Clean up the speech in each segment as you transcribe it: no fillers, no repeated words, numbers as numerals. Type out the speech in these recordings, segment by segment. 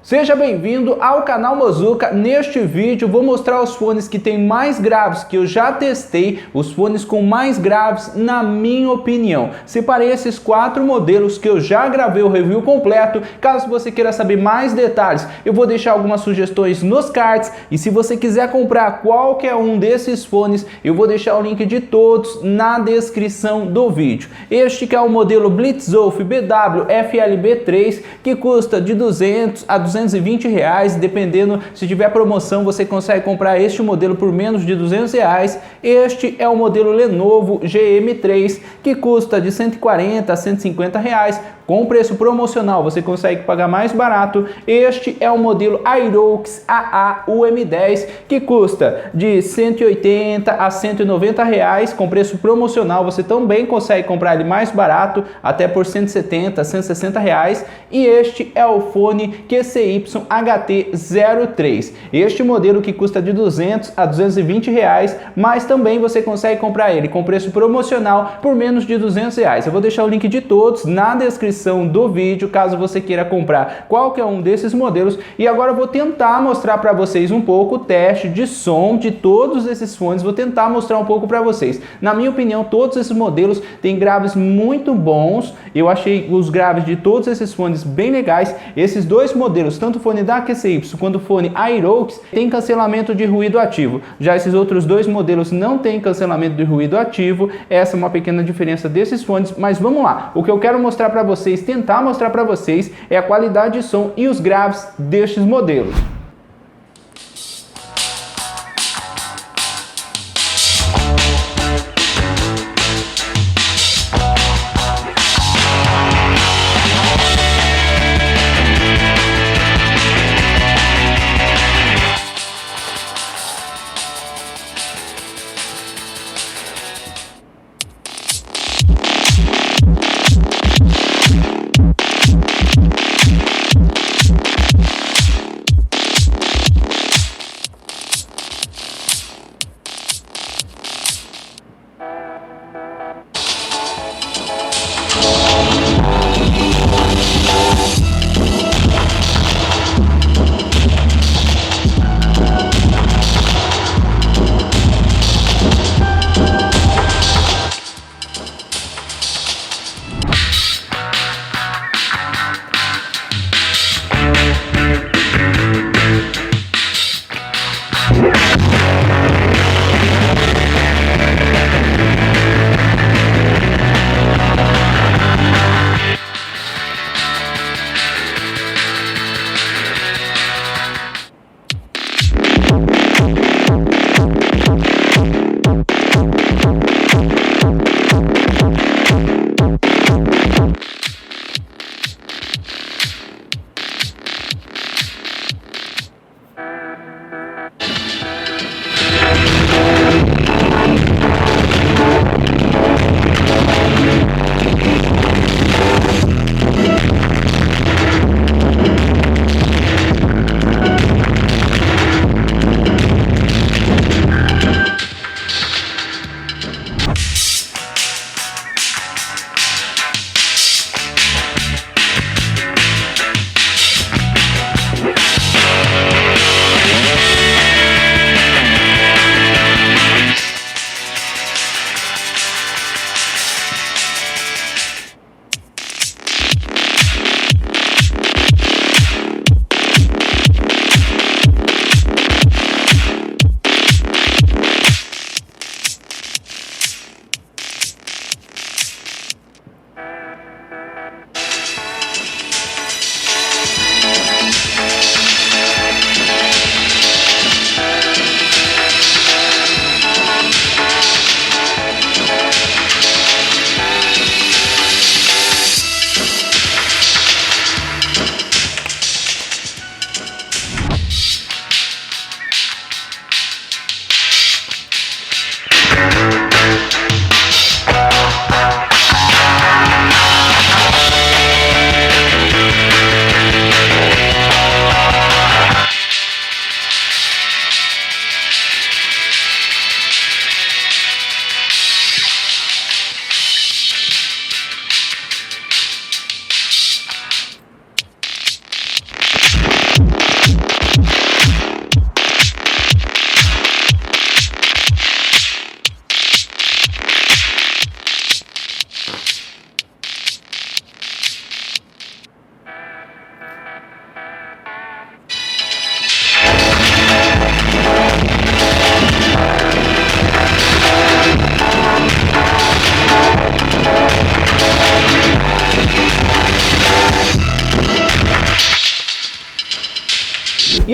Seja bem-vindo ao canal Mozuka. Neste vídeo vou mostrar os fones que tem mais graves que eu já testei, os fones com mais graves na minha opinião. Separei esses 4 modelos que eu já gravei o review completo. Caso você queira saber mais detalhes, eu vou deixar algumas sugestões nos cards, e se você quiser comprar qualquer um desses fones, eu vou deixar o link de todos na descrição do vídeo. Este que é o modelo Blitzolf BW FLB3, que custa de 200 a 220 reais, dependendo, se tiver promoção você consegue comprar este modelo por menos de 200 reais. Este é o modelo Lenovo GM3, que custa de 140 a 150 reais. Com preço promocional você consegue pagar mais barato. Este é o modelo Aerox AA UM10, que custa de 180 a 190 reais. Com preço promocional você também consegue comprar ele mais barato, até por 170 a 160 reais. E este é o fone QCY HT03. Este modelo que custa de 200 a 220 reais, mas também você consegue comprar ele com preço promocional por menos de 200 reais. Eu vou deixar o link de todos na descrição do vídeo, caso você queira comprar qualquer um desses modelos. E agora eu vou tentar mostrar para vocês um pouco o teste de som de todos esses fones. Vou tentar mostrar um pouco para vocês. Na minha opinião, todos esses modelos têm graves muito bons. Eu achei os graves de todos esses fones bem legais. Esses dois modelos, tanto o fone da QCY quanto o fone Aerox, tem cancelamento de ruído ativo. Já esses outros dois modelos não tem cancelamento de ruído ativo. Essa é uma pequena diferença desses fones, mas vamos lá. O que eu quero mostrar para vocês, tentar mostrar para vocês, é a qualidade de som e os graves destes modelos.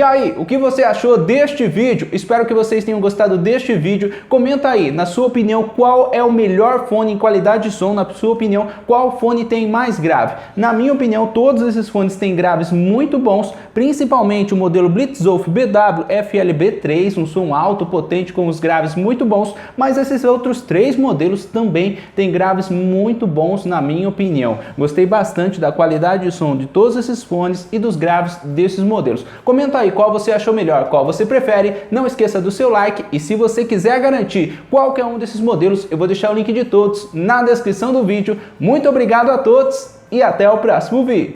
aí, o que você achou deste vídeo? Espero que vocês tenham gostado deste vídeo. Comenta aí, na sua opinião, qual é o melhor fone em qualidade de som, na sua opinião, qual fone tem mais grave? Na minha opinião, todos esses fones têm graves muito bons, principalmente o modelo Blitzolf BW FLB3, um som alto, potente, com os graves muito bons, mas esses outros 3 modelos também têm graves muito bons, na minha opinião. Gostei bastante da qualidade de som de todos esses fones e dos graves desses modelos. Comenta aí qual você achou melhor, qual você prefere, não esqueça do seu like e se você quiser garantir qualquer um desses modelos, eu vou deixar o link de todos na descrição do vídeo. Muito obrigado a todos e até o próximo vídeo.